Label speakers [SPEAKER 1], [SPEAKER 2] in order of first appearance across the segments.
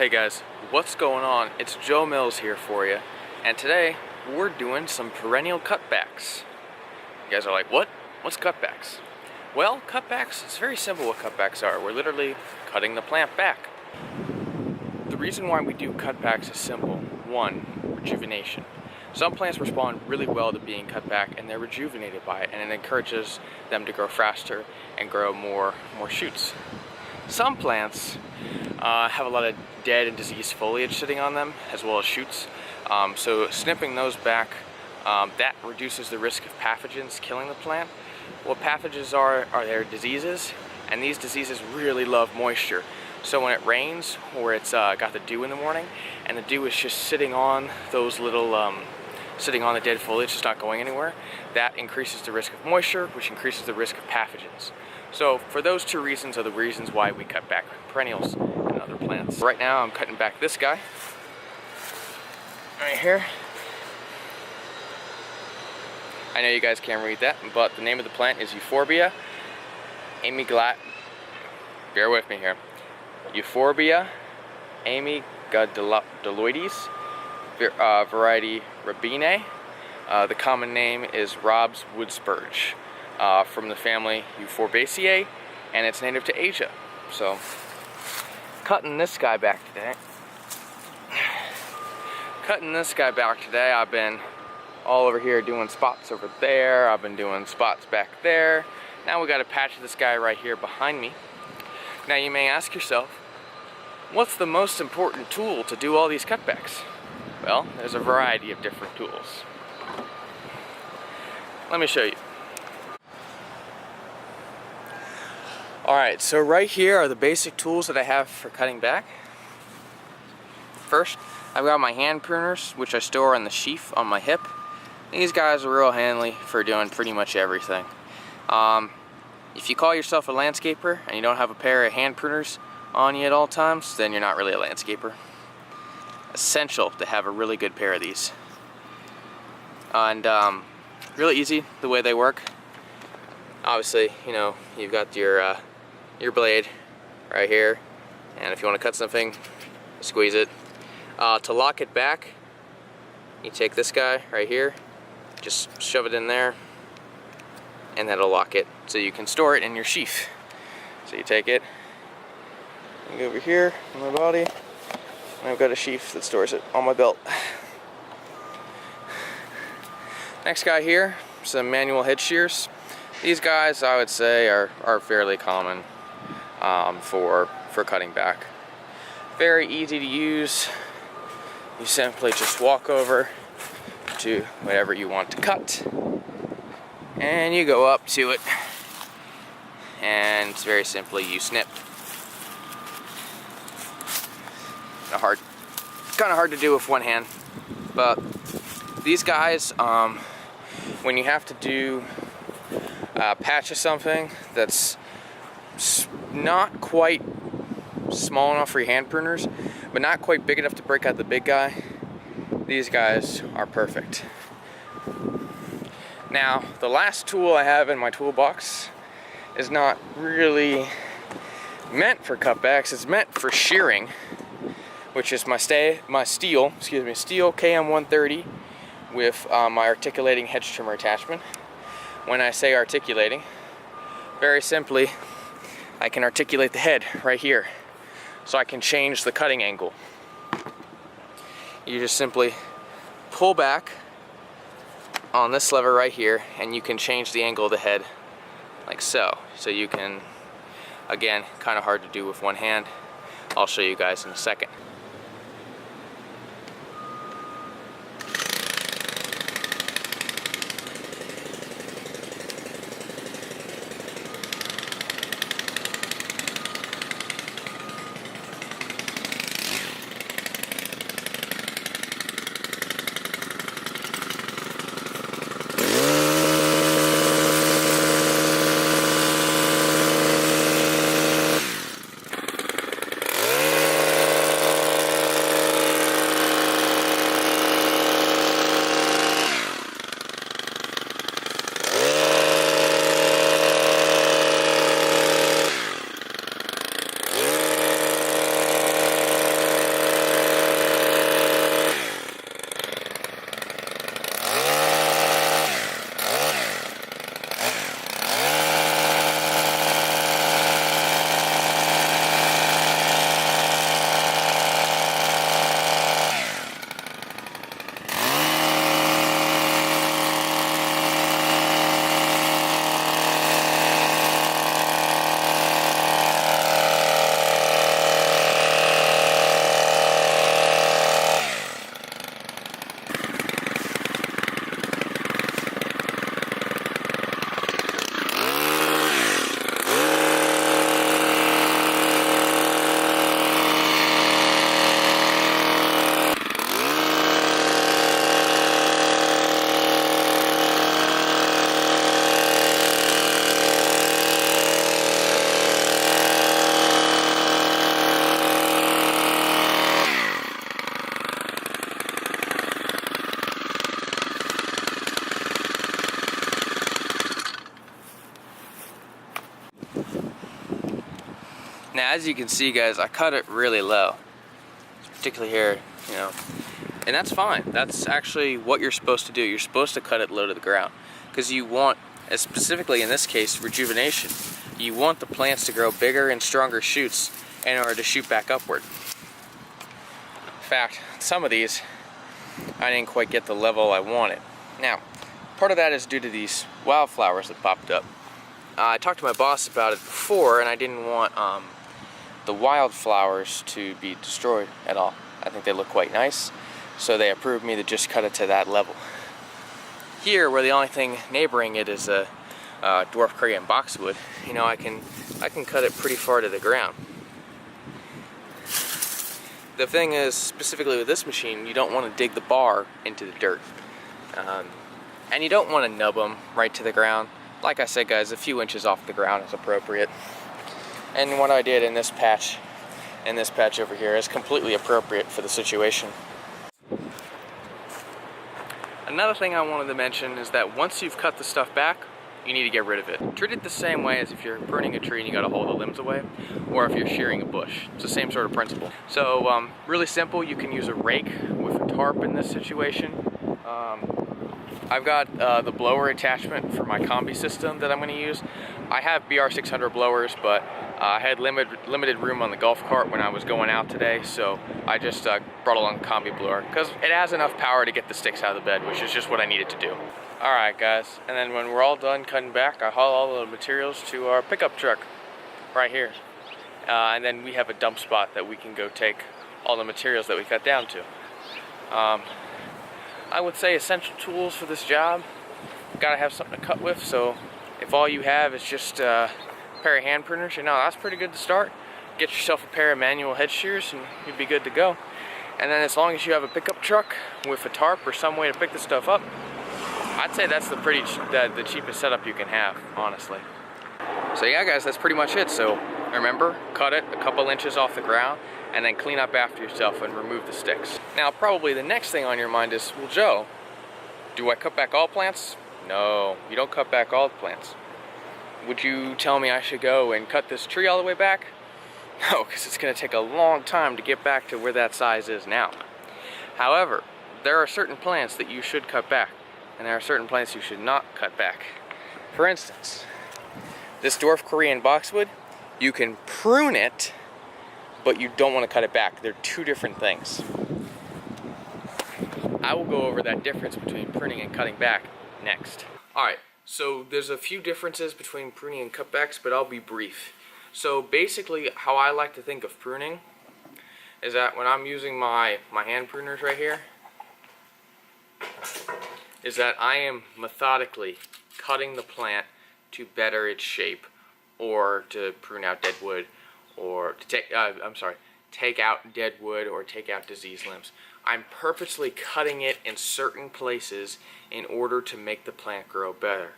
[SPEAKER 1] Hey guys, what's going on? It's Joe Mills here for you, and today we're doing some perennial cutbacks. You guys are like, what? What's cutbacks? Well, cutbacks, it's very simple what cutbacks are. We're literally cutting the plant back. The reason why we do cutbacks is simple. One, rejuvenation. Some plants respond really well to being cut back and they're rejuvenated by it, and it encourages them to grow faster and grow more shoots. Some plants have a lot of dead and diseased foliage sitting on them, as well as shoots. So snipping those back, that reduces the risk of pathogens killing the plant. What pathogens are their diseases, and these diseases really love moisture. So when it rains, or it's got the dew in the morning, and the dew is just sitting on those little, sitting on the dead foliage, just not going anywhere, that increases the risk of moisture, which increases the risk of pathogens. So for those two reasons are the reasons why we cut back perennials and other plants. Right now I'm cutting back this guy, right here. I know you guys can't read that, but the name of the plant is Euphorbia bear with me here. Euphorbia amygdaloides, variety Rabinae. The common name is Rob's wood spurge, from the family Euphorbiaceae, and it's native to Asia. So, cutting this guy back today. I've been all over here doing spots over there. I've been doing spots back there. Now we got a patch of this guy right here behind me. Now you may ask yourself, what's the most important tool to do all these cutbacks? Well, there's a variety of different tools. Let me show you. Alright, so right here are the basic tools that I have for cutting back. First, I've got my hand pruners, which I store on the sheath on my hip. These guys are real handy for doing pretty much everything. If you call yourself a landscaper and you don't have a pair of hand pruners on you at all times, then you're not really a landscaper. Essential to have a really good pair of these. And really easy the way they work. Obviously, you know, you've got your blade right here, and if you want to cut something, squeeze it. To lock it back, you take this guy right here, just shove it in there, and that'll lock it so you can store it in your sheath. So you take it, you go over here on my body, and I've got a sheath that stores it on my belt. Next guy here, some manual head shears. These guys, I would say, are fairly common for cutting back. Very easy to use. You simply just walk over to whatever you want to cut, and you go up to it, and it's very simply you snip. Kind of hard to do with one hand, but these guys, when you have to do a patch of something that's not quite small enough for your hand pruners, but not quite big enough to break out the big guy, these guys are perfect. Now, the last tool I have in my toolbox is not really meant for cutbacks, it's meant for shearing, which is my steel KM130 with my articulating hedge trimmer attachment. When I say articulating, very simply, I can articulate the head right here, so I can change the cutting angle. You just simply pull back on this lever right here, and you can change the angle of the head like so. So you can, again, kind of hard to do with one hand. I'll show you guys in a second. as you can see, guys, I cut it really low, particularly here, you know, and that's fine. That's actually what you're supposed to do. You're supposed to cut it low to the ground because you want, specifically in this case, rejuvenation. You want the plants to grow bigger and stronger shoots in order to shoot back upward. In fact, some of these I didn't quite get the level I wanted. Now, part of that is due to these wildflowers that popped up. I talked to my boss about it before, and I didn't want the wildflowers to be destroyed at all. I think they look quite nice, so they approved me to just cut it to that level. Here, where the only thing neighboring it is a dwarf Korean boxwood, you know, I can cut it pretty far to the ground. The thing is, specifically with this machine, you don't want to dig the bar into the dirt. And you don't want to nub them right to the ground. Like I said, guys, a few inches off the ground is appropriate. And what I did in this patch over here is completely appropriate for the situation. Another thing I wanted to mention is that once you've cut the stuff back, you need to get rid of it. Treat it the same way as if you're pruning a tree and you gotta hold the limbs away, or if you're shearing a bush. It's the same sort of principle. So really simple, you can use a rake with a tarp in this situation. I've got the blower attachment for my combi system that I'm gonna use. I have BR600 blowers, but I had limited room on the golf cart when I was going out today, so I just brought along a combi blower because it has enough power to get the sticks out of the bed, which is just what I needed to do. Alright guys, and then when we're all done cutting back, I haul all the materials to our pickup truck right here. And then we have a dump spot that we can go take all the materials that we cut down to. I would say essential tools for this job, gotta have something to cut with, so if all you have is just a pair of hand pruners, you know, that's pretty good to start. Get yourself a pair of manual head shears and you'd be good to go. And then as long as you have a pickup truck with a tarp or some way to pick the stuff up, I'd say that's the cheapest setup you can have, honestly. So yeah guys, that's pretty much it. So remember, cut it a couple inches off the ground and then clean up after yourself and remove the sticks. Now probably the next thing on your mind is, well Joe, do I cut back all plants? No, you don't cut back all the plants. Would you tell me I should go and cut this tree all the way back? No, because it's going to take a long time to get back to where that size is now. However, there are certain plants that you should cut back, and there are certain plants you should not cut back. For instance, this dwarf Korean boxwood, you can prune it, but you don't want to cut it back. They're two different things. I will go over that difference between pruning and cutting back next. Alright, so there's a few differences between pruning and cutbacks, but I'll be brief. So basically, how I like to think of pruning is that when I'm using my hand pruners right here, is that I am methodically cutting the plant to better its shape, or to prune out dead wood, or to take out dead wood or take out diseased limbs. I'm purposely cutting it in certain places in order to make the plant grow better.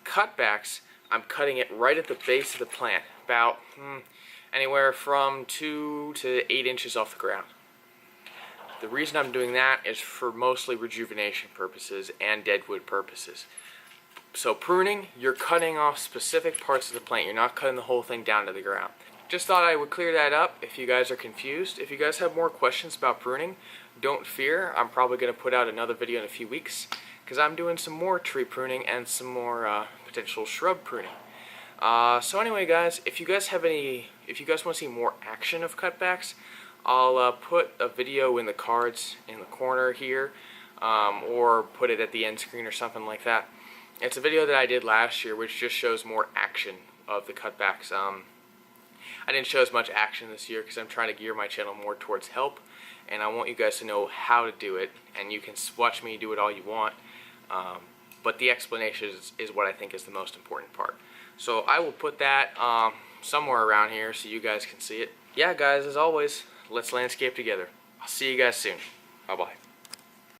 [SPEAKER 1] Cutbacks, I'm cutting it right at the base of the plant, about anywhere from 2 to 8 inches off the ground. The reason I'm doing that is for mostly rejuvenation purposes and deadwood purposes. So pruning, you're cutting off specific parts of the plant. You're not cutting the whole thing down to the ground. Just thought I would clear that up if you guys are confused. If you guys have more questions about pruning, don't fear. I'm probably going to put out another video in a few weeks because I'm doing some more tree pruning and some more potential shrub pruning. So anyway guys, if you guys want to see more action of cutbacks, I'll put a video in the cards in the corner here, or put it at the end screen or something like that. It's a video that I did last year which just shows more action of the cutbacks. I didn't show as much action this year because I'm trying to gear my channel more towards help, and I want you guys to know how to do it, and you can watch me do it all you want, but the explanation is what I think is the most important part. So I will put that somewhere around here so you guys can see it. Yeah guys, as always, let's landscape together. I'll see you guys soon. Bye bye.